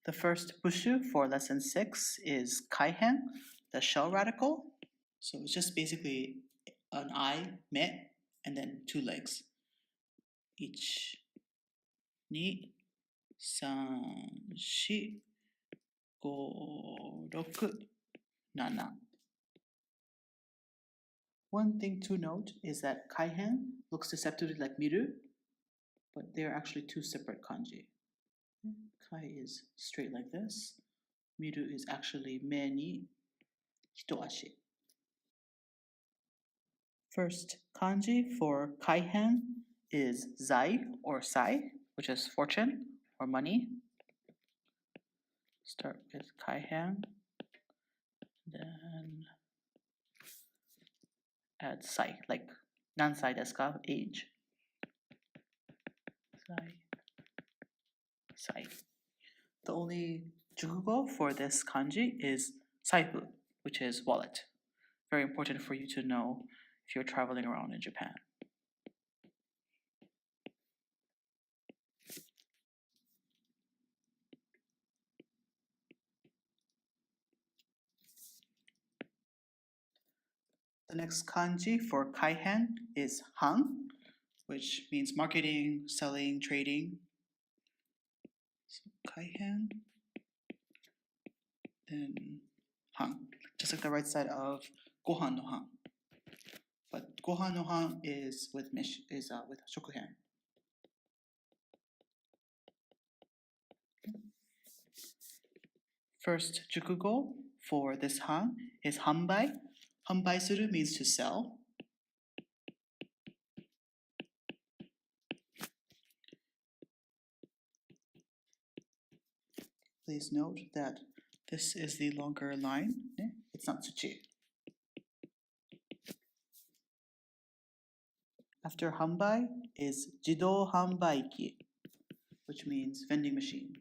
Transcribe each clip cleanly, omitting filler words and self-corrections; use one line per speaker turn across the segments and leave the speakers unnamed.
The first bushu for lesson 6 is kaihen, the shell radical. So it's just basically an eye, me, and then two legs. 1, 2, 3, 4, 5, 6, 7. One thing to note is that kaihen looks deceptively like miru, but they're actually two separate kanji. Kai is straight like this. Miru is actually me ni hitoashi. First kanji for kaihen is zai or sai, which is fortune or money. Start with kaihen, then add sai, like nansai desu ka, age. Sai, sai. The only jukugo for this kanji is saifu, which is wallet. Very important for you to know if you're traveling around in Japan. The next kanji for kaihen is han, which means marketing, selling, trading. So kaihen, then han, just like the right side of gohan no han. But gohan no han is with with shokuhen. First jukugo for this han is hanbai. Hanbai suru means to sell. Please note that this is the longer line. It's not tsuchi. After hanbai is jidou hanbaiki, which means vending machine.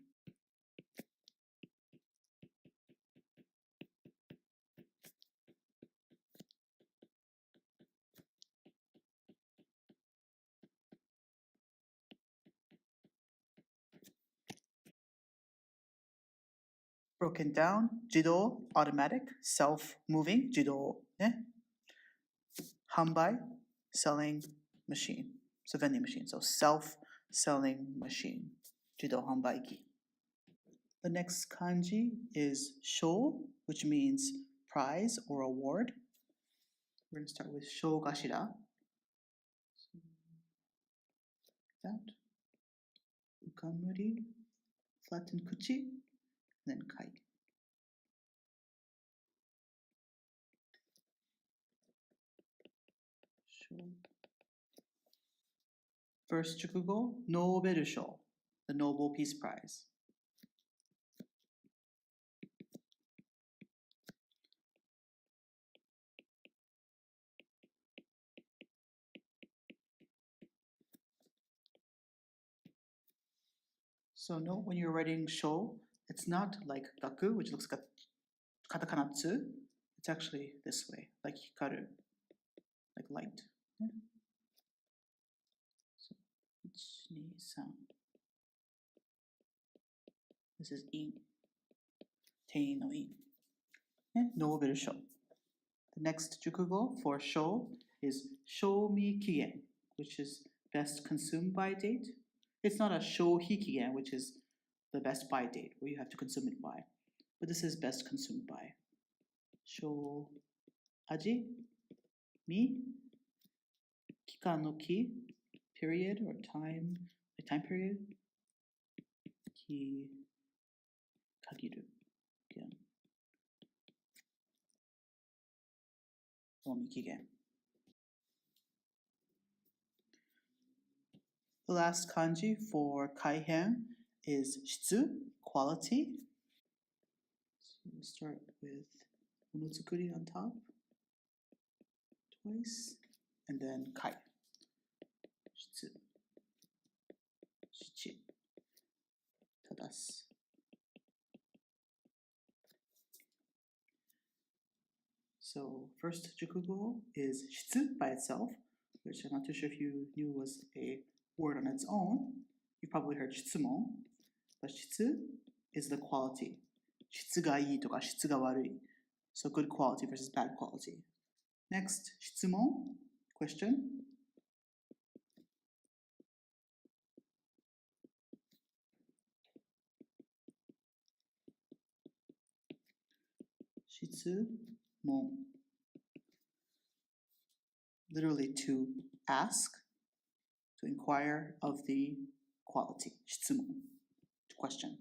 Broken down, jidou, automatic, self-moving, jidou. Hanbai, selling machine. So vending machine, so self-selling machine, jidou hanbaiki. The next kanji is sho, which means prize or award. We're going to start with sho gashira. That. Ukamuri, flatten kuchi, then kai. Sho. First jukugo, Nobel Sho, the Nobel Peace Prize. So note when you're writing sho, it's not like gaku, which looks like katakana tsu. It's actually this way, like hikaru, like light. Yeah. So 1, 2, 3. This is in. Tein no in. Nobel Sho. The next jukugo for sho is shomi kigen, which is best consumed by date. It's not a shohi kigen, which is the best by date, where you have to consume it by. But this is best consumed by. Sho aji, mi, kikan no ki, period or time, a time period. Ki kagiru. Again. Shomi kigen. The last kanji for kaihen is shitsu, quality. So we'll start with monotsukuri on top, twice, and then kai. Shitsu, shichi, tadasu. So first jukugo is shitsu by itself, which I'm not too sure if you knew was a word on its own. You probably heard shitsumon, but shitsu is the quality. 質がいいとか質が悪い. So good quality versus bad quality. Next, 質問 question. 質問 literally to ask, to inquire of the quality. 質問 to question.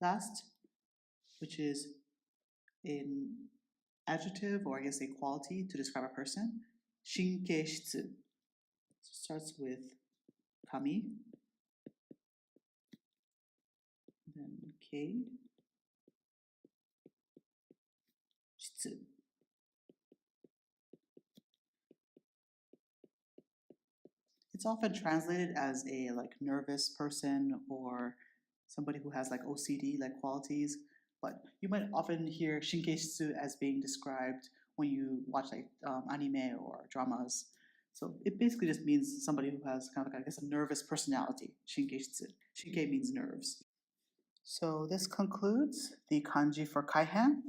Last, which is an adjective or I guess a quality to describe a person. 神経質 starts with 髪, then 形 質. It's often translated as a nervous person or somebody who has OCD qualities, but you might often hear shinkeshitsu as being described when you watch anime or dramas. So it basically just means somebody who has kind of a nervous personality. Shinkeshitsu. Shinke means nerves. So this concludes the kanji for kaihan.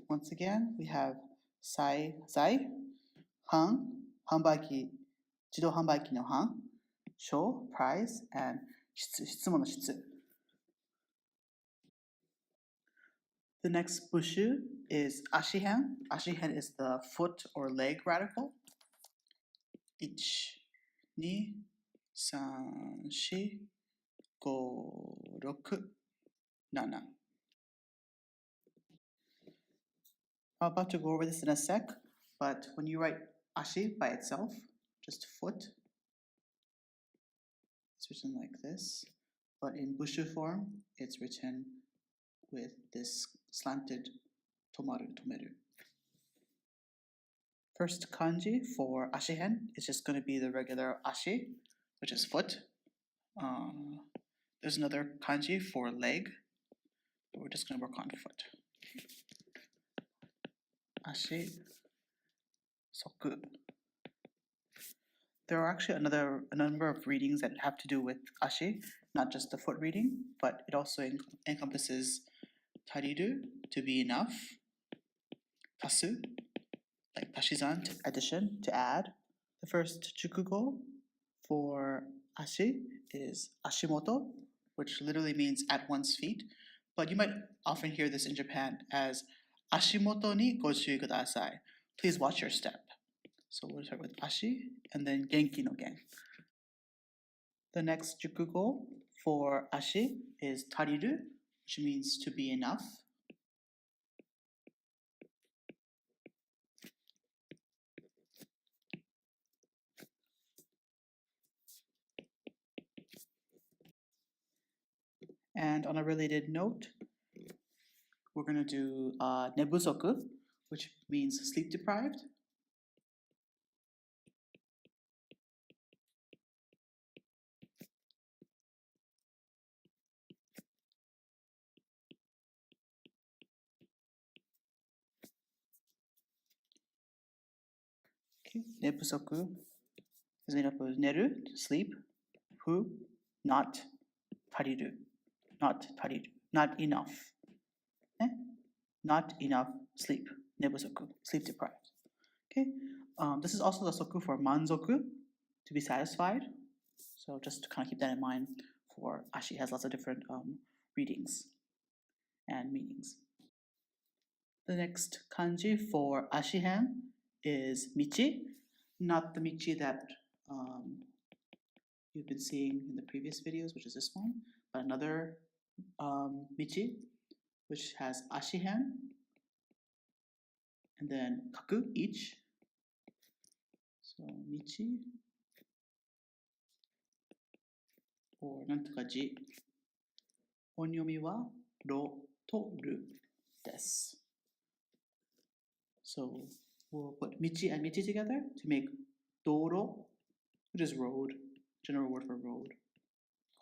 Once again, we have zai, han, hanbaiki, 自動販売機の販, show, price, and 質問の質. The next bushu is ashihan. Ashihan is the foot or leg radical. 1, 2, 3, 4, 5, 6, 7. I'm about to go over this in a sec, but when you write ashi by itself, just foot, it's written like this. But in bushu form, it's written with this slanted tomaru, tomeru. First kanji for ashihen is just going to be the regular ashi, which is foot. There's another kanji for leg, but we're just going to work on foot. Ashi, soku. There are actually a number of readings that have to do with ashi, not just the foot reading, but it also encompasses tariru, to be enough, tasu, like tashizan, addition, to add. The first jukugo for ashi is ashimoto, which literally means at one's feet, but you might often hear this in Japan as ashimoto ni gochūi kudasai. Please watch your step. So we'll start with ashi and then genki no gen. The next jukugo for ashi is tariru, which means to be enough. And on a related note, we're going to do nebusoku, which means sleep deprived. Okay, nebusoku is made up of neru, sleep, fu, not, tariru, not enough. Not enough sleep, nebusoku, sleep deprived. Okay, this is also the soku for manzoku, to be satisfied. So just to kind of keep that in mind for ashi has lots of different readings and meanings. The next kanji for ashihan is michi, not the michi that you've been seeing in the previous videos, which is this one, but another michi, which has ashihan, and then kaku, each. So michi, or nantoka ji. Onyomi wa ro to ru desu. So we'll put michi and michi together to make doro, which is road, general word for road.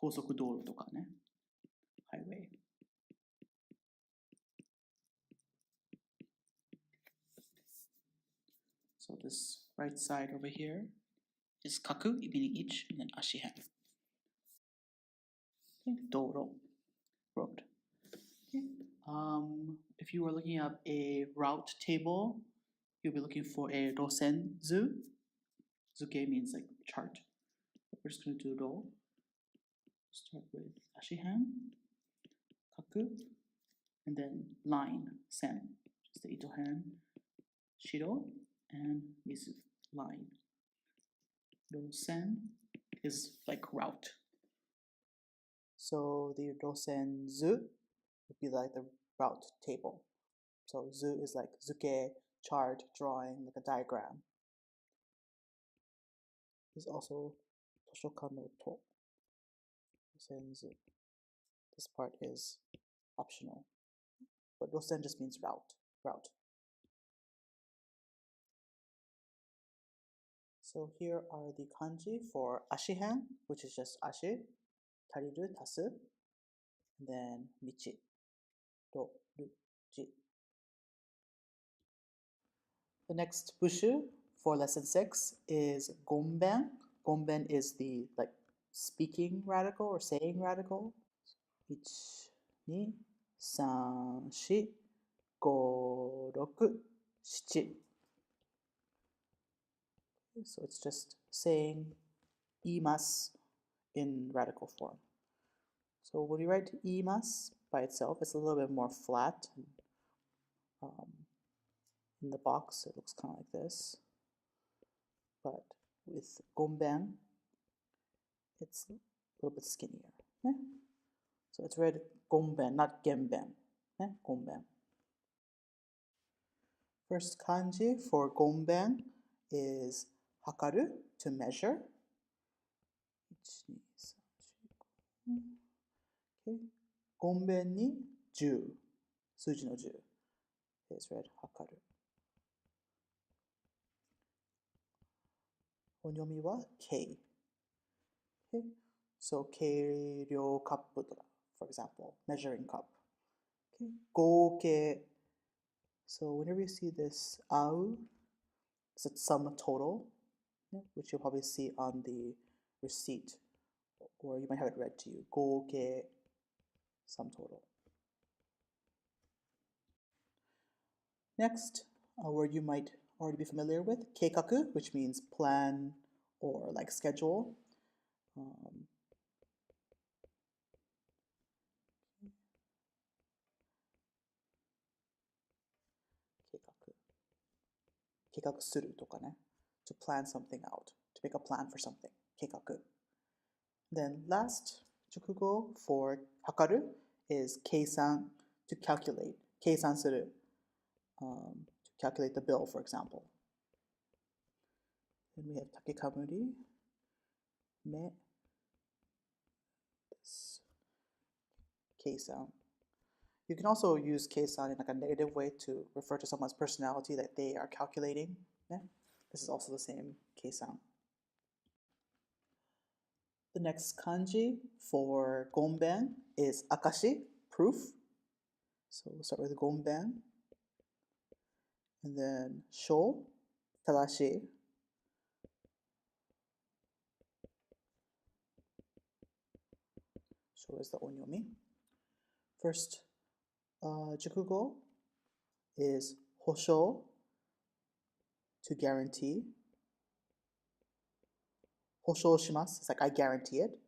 Kosoku doro toka ne, highway. So this right side over here is kaku, meaning each, and then ashihan. Okay, doro. road. Okay. If you were looking up a route table, you'll be looking for a rosenzu. Zuke means like chart. We're just going to do ro. Start with ashihan, kaku, and then line, sen, just the itohan, shiro, and mizu, line. Rosen is like route. So the rosenzu would be like the route table. So zu is like zuke, chart, drawing, like a diagram. There's also toshokan no to, rosenzu. This part is optional, but rosen just means route. So here are the kanji for ashihan, which is just ashi, tariru, tasu, and then michi, ro, ru, ji. The next bushu for lesson 6 is gomben. Gomben is the like speaking radical or saying radical. 1, 2, 3, 4, 5, 6, 7. So it's just saying imasu in radical form. So when you write imasu by itself, it's a little bit more flat. In the box, it looks kind of like this. But with gomben, it's a little bit skinnier. Yeah? So it's read gomben, not genben. Yeah? Gomben. First kanji for gomben is hakaru, to measure. 1, 2, 3, 4. Okay. Gomben ni 10, 数字の10 is read hakaru. 音読みは K. Okay. So 計量カップとか for example, measuring cup. Okay. 合計. So whenever you see this 合う, it's a sum total, yeah, which you'll probably see on the receipt, or you might have it read to you. 合計 sum total. Next, a word you might already be familiar with, keikaku, which means plan or like schedule. Keikaku. Keikaku suru toka ne, to plan something out, to make a plan for something. Keikaku. Then last jukugo for hakaru is keisan, to calculate. Keisan suru, to calculate the bill, for example. Then we have takekamuri, me, keisan. You can also use keisan in like a negative way to refer to someone's personality that they are calculating. Yeah? This is also the same keisan. The next kanji for gomben is akashi, proof. So we'll start with gomben. And then sho, tadashi. Sho is the onyomi. First jukugo is hosho, to guarantee. Hosho shimasu, it's like I guarantee it.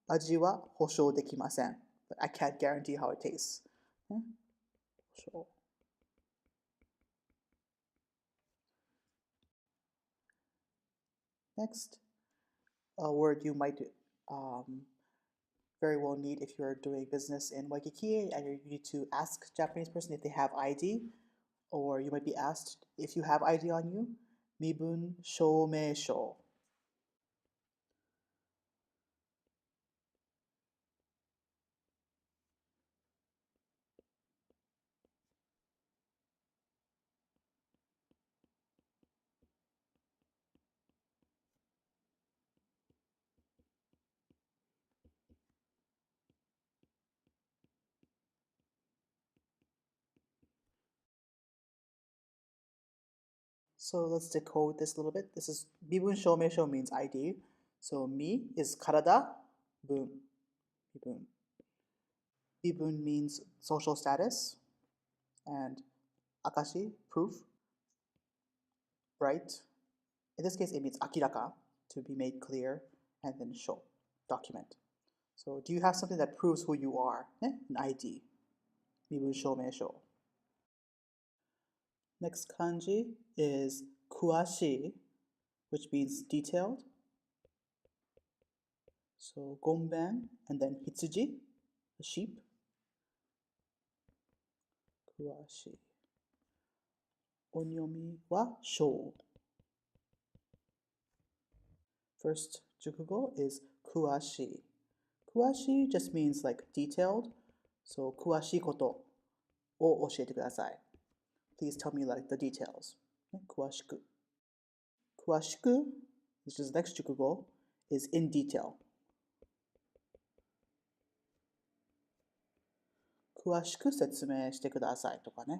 Aji wa hosho dekimasen, but I can't guarantee how it tastes. Yeah? Hosho. Next, a word you might very well need if you're doing business in Waikiki and you need to ask a Japanese person if they have ID, or you might be asked if you have ID on you, mibun shoumeisho. So let's decode this a little bit. This is mibun shoumeisho means ID. So mi is karada, bun. Bibun. Bibun means social status, and akashi, proof, right? In this case, it means akiraka, to be made clear, and then sho, document. So do you have something that proves who you are? An ID. Bibun shomeisho. Next kanji is kuashi, which means detailed. So gomben, and then hitsuji, the sheep. Kuashi. Onyomi wa shou. First jukugo is kuashi. Kuashi just means like detailed. So kuashi koto o oshiete kudasai. Please tell me like the details. Kuashiku. Kuashiku, which is the next jukugo, is in detail. Kuashiku setsumei shite kudasai toka ne.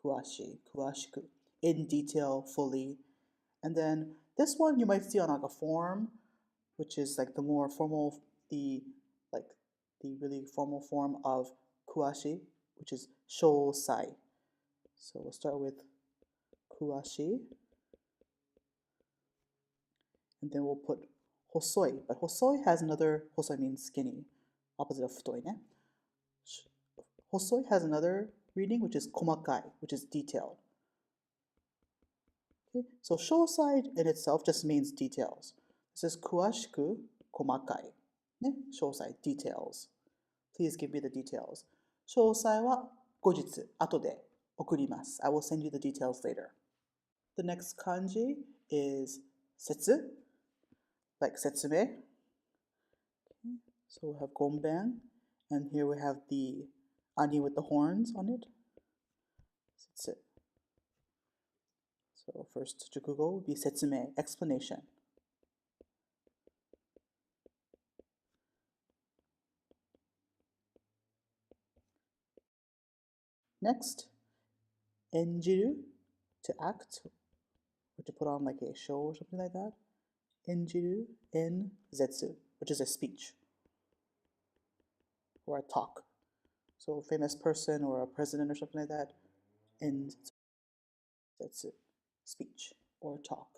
Kuashi, kuashiku. In detail, fully. And then this one you might see on like a form, which is like the more formal, the really formal form of kuashi, which is shōsai. So we'll start with kuashi, and then we'll put hosoi. But hosoi has another, hosoi means skinny, opposite of futoi ne. Hosoi has another reading, which is komakai, which is detailed. Okay? So shōsai in itself just means details. This is kuashiku komakai. Ne? Shōsai, details. Please give me the details. 詳細は後日、後で送ります。I will send you the details later. The next kanji is setsu, like setsume. So we'll have gomben, and here we have the ani with the horns on it. Setsu. So first jukugo would be setsume, explanation. Next, enjiru, to act, or to put on like a show or something like that. Enjiru en zetsu, which is a speech or a talk. So a famous person or a president or something like that en zetsu, speech or talk.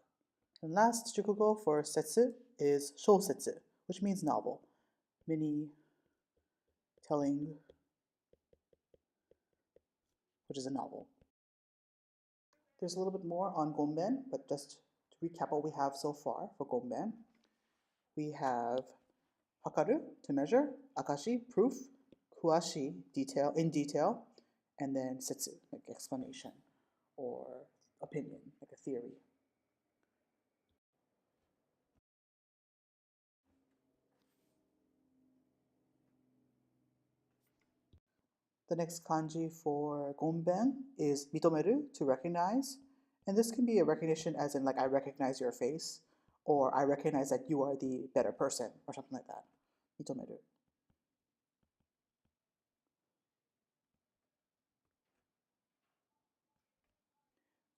And last jukugo for setsu is shousetsu, which means novel, mini telling, which is a novel. There's a little bit more on gomben, but just to recap what we have so far for gomben, we have hakaru, to measure, akashi, proof, kuashi, detail, in detail, and then setsu, like explanation or opinion, like a theory. The next kanji for gomben is mitomeru, to recognize. And this can be a recognition as in like I recognize your face, or I recognize that you are the better person, or something like that. Mitomeru.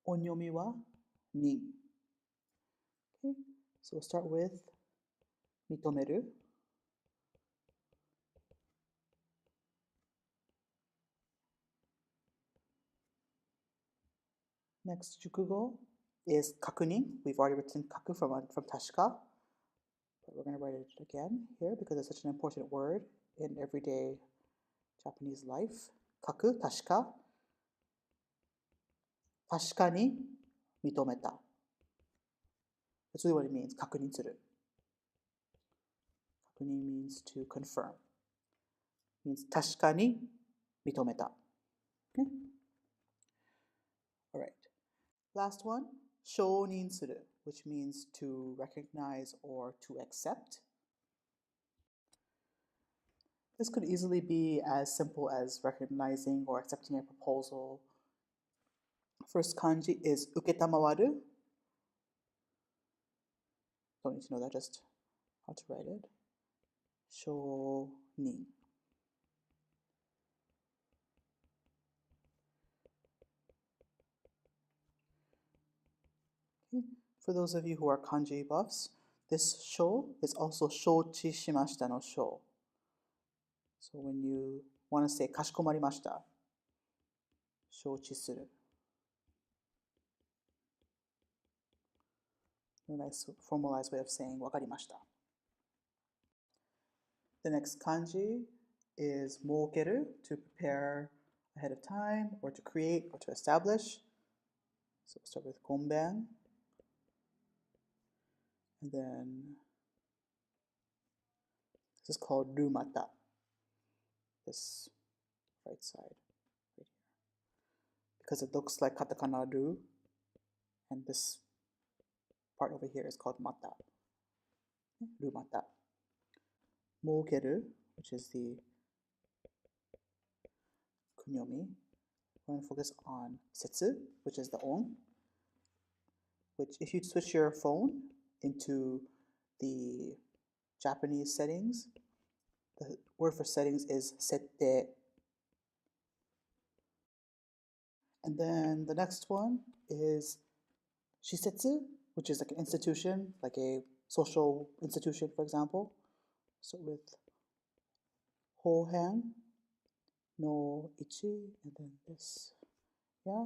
Onyomi wa ni. Okay, so we'll start with mitomeru. Next jukugo is kakunin. We've already written kaku from tashika, but we're going to write it again here because it's such an important word in everyday Japanese life. Kaku, tashika. Tashika ni mitometa. That's really what it means, kakunin suru. Kakunin means to confirm. It means tashika ni mitometa. Okay? All right. Last one, shōnin suru, which means to recognize or to accept. This could easily be as simple as recognizing or accepting a proposal. First kanji is uketamawaru. Don't need to know that, just how to write it. Shōnin. Okay. For those of you who are kanji buffs, This sho is also shouchi shimashita no sho. So when you want to say kashikomarimashita, shouchi suru. A nice formalized way of saying wakarimashita. The next kanji is mokeru, to prepare ahead of time, or to create, or to establish. So we'll start with konben. And then this is called rumata. This right side, right here. Because it looks like katakana ru, and this part over here is called mata. Rumata. Mokeru, which is the kunyomi. We're going to focus on setsu, which is the on. Which, if you switch your phone into the Japanese settings, the word for settings is sette. And then the next one is shisetsu, which is like an institution, like a social institution, for example. So with hohan no ichi, and then this, yeah.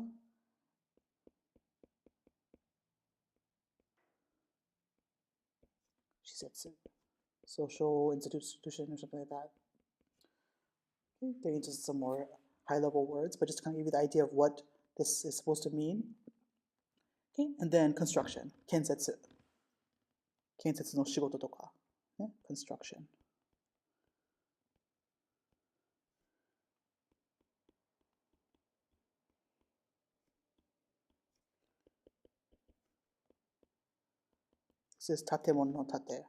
Shisetsu, social institution or something like that. Okay, getting into some more high-level words, but just to kind of give you the idea of what this is supposed to mean. Okay, and then construction, kensetsu. Kensetsu no shigoto toka, construction. This is tatemon no tate,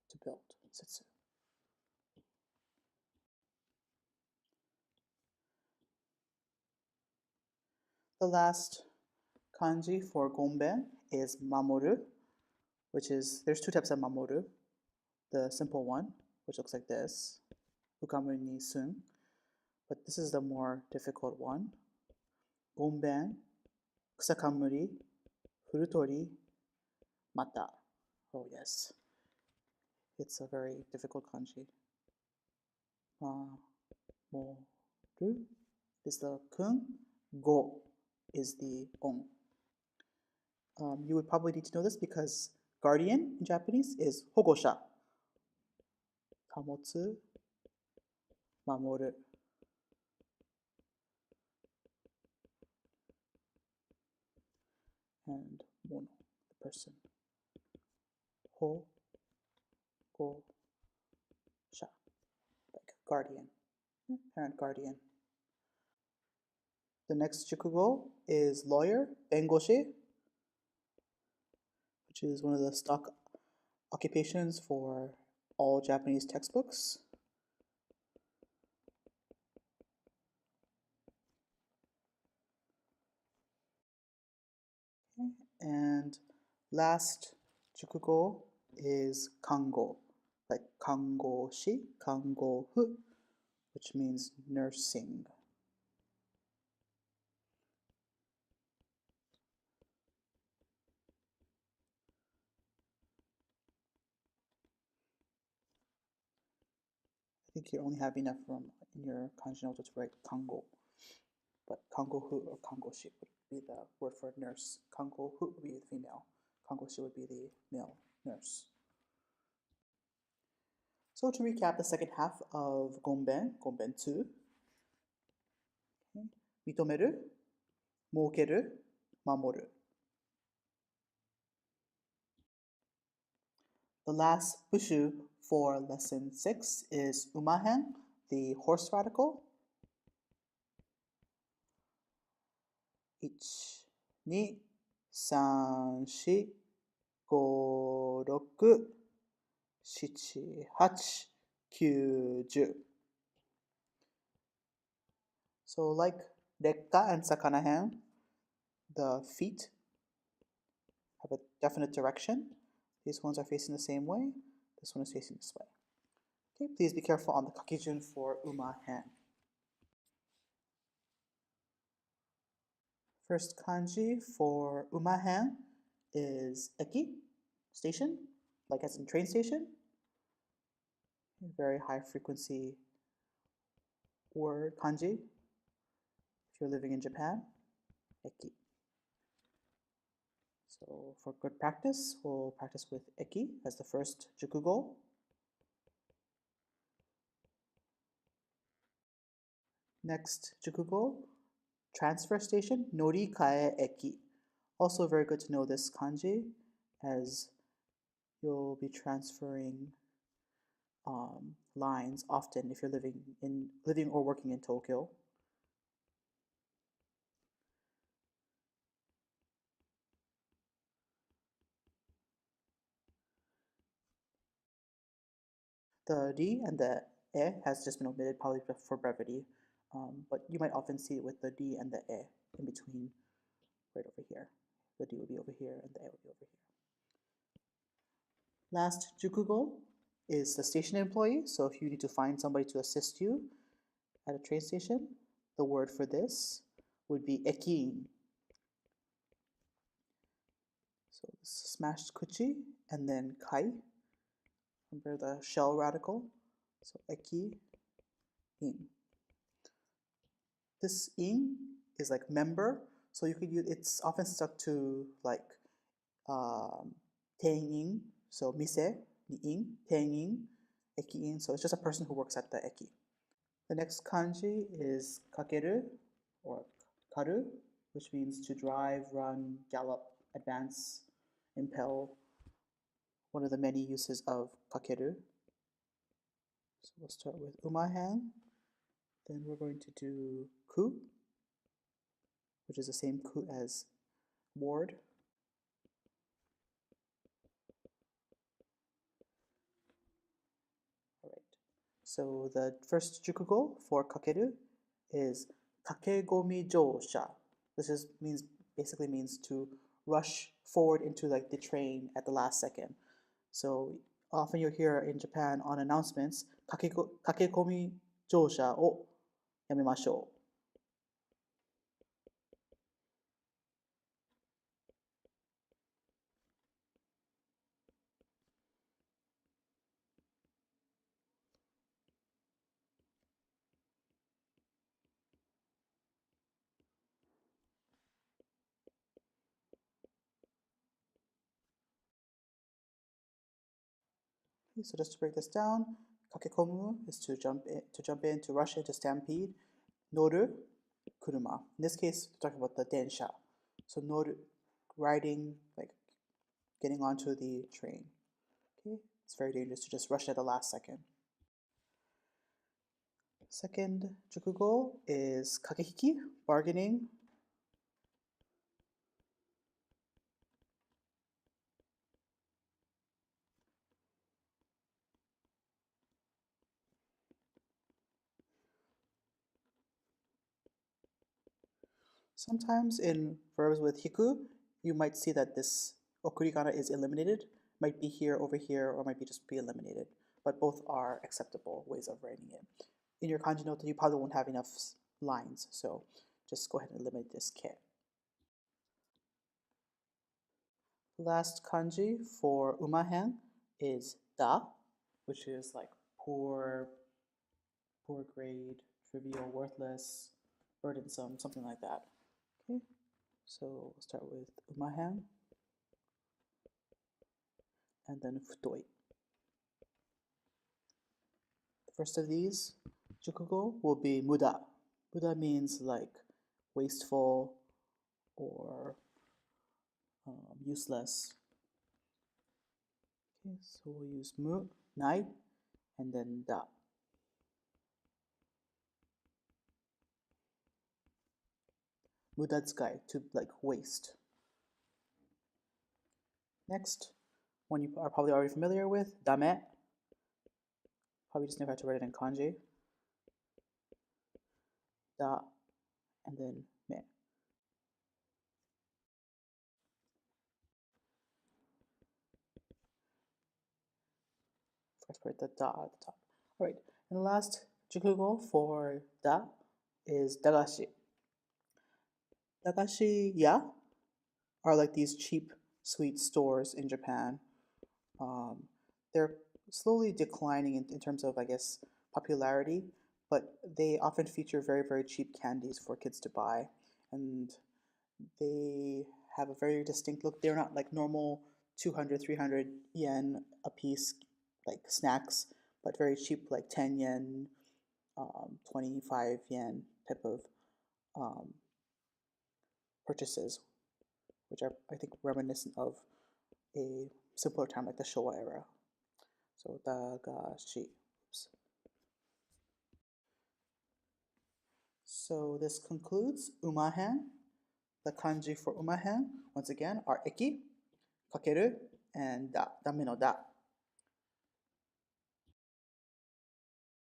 to build, setsu. The last kanji for gonben is mamoru, which is, there's two types of mamoru. The simple one, which looks like this, ukamu ni sun, but this is the more difficult one. Gonben, kusakamuri, furutori, mata. Oh yes, it's a very difficult kanji. Mamoru is the kun, go is the on. You would probably need to know this because guardian in Japanese is hogosha. Tamotsu, mamoru. And mono, the person. Ho, go, sha, like guardian, parent guardian. The next jukugo is lawyer, bengoshi, which is one of the stock occupations for all Japanese textbooks. Okay. And last jukugo is kango, like kangoshi, kangohu, which means nursing. I think you only have enough room in your kanji notes to write kango. But kangohu or kangoshi would be the word for nurse. Kangohu would be the female. Kangoshi would be the male nurse. So to recap the second half of gonben, gonben 2. Okay. Mitomeru, mokeru, mamoru. The last bushu for lesson 6 is umahen, the horse radical. 1, 2, 3, 4, 5, 6, 7, 8, 9, 10. So like rekka and sakanahen, the feet have a definite direction. These ones are facing the same way. This one is facing this way. Okay, please be careful on the kakijun for umahen. First kanji for umahen is eki, station. like as in train station, very high frequency word kanji. If you're living in Japan, eki. So for good practice, we'll practice with eki as the first jukugo. Next jukugo, transfer station, norikae eki. Also very good to know this kanji, as you'll be transferring lines often if you're living or working in Tokyo. The D and the E has just been omitted, probably for brevity, but you might often see it with the D and the E in between, right over here. The D will be over here and the E will be over here. Last jukugo is the station employee. So if you need to find somebody to assist you at a train station, the word for this would be ekiin. So smashed kuchi and then kai. Remember the shell radical? So eki in. This in is like member, so you could use it's often stuck to like teinin, so mise ni in, teinin, eki in. So it's just a person who works at the eki. The next kanji is kakeru or karu, which means to drive, run, gallop, advance, impel. One of the many uses of kakeru. So we'll start with umahan. Then we're going to do ku, which is the same ku as ward. All right. So the first jukugo for kakeru is kakegomi jousha. This basically means to rush forward into like the train at the last second. So often you'll hear in Japan on announcements, kakegomi jousha o yamemashou. Okay, so just to break this down, kakekomu is to jump in, to rush in, to stampede. Noru, kuruma. In this case, we're talking about the densha. So noru, riding, like getting onto the train. Okay, it's very dangerous to just rush at the last second. Second jukugo is kakehiki, bargaining. Sometimes in verbs with hiku, you might see that this okurigana is eliminated. Might be here, over here, or might be just be eliminated. But both are acceptable ways of writing it. In your kanji note, you probably won't have enough lines, so just go ahead and eliminate this ke. Last kanji for umahen is da, which is like poor grade, trivial, worthless, burdensome, something like that. Okay, so we'll start with umahen and then futoi. The first of these jukugo will be muda. Muda means like wasteful or useless. Okay, so we'll use mu, nai, and then da. Mudatsukai, to like waste. Next, one you are probably already familiar with, dame. Probably just never had to write it in kanji. Da, and then me. First put the da at the top. All right, and the last jukugo for da is dagashi. Dagashi ya are like these cheap sweet stores in Japan. They're slowly declining in terms of, I guess, popularity, but they often feature very, very cheap candies for kids to buy. And they have a very distinct look. They're not like normal 200, 300 yen a piece, like snacks, but very cheap, like 10 yen, 25 yen type of um, purchases, which are, I think, reminiscent of a simpler time like the Showa era. So, dagashi. Oops. So, this concludes umahan. The kanji for umahan, once again, are eki, kakeru, and da, dame no da.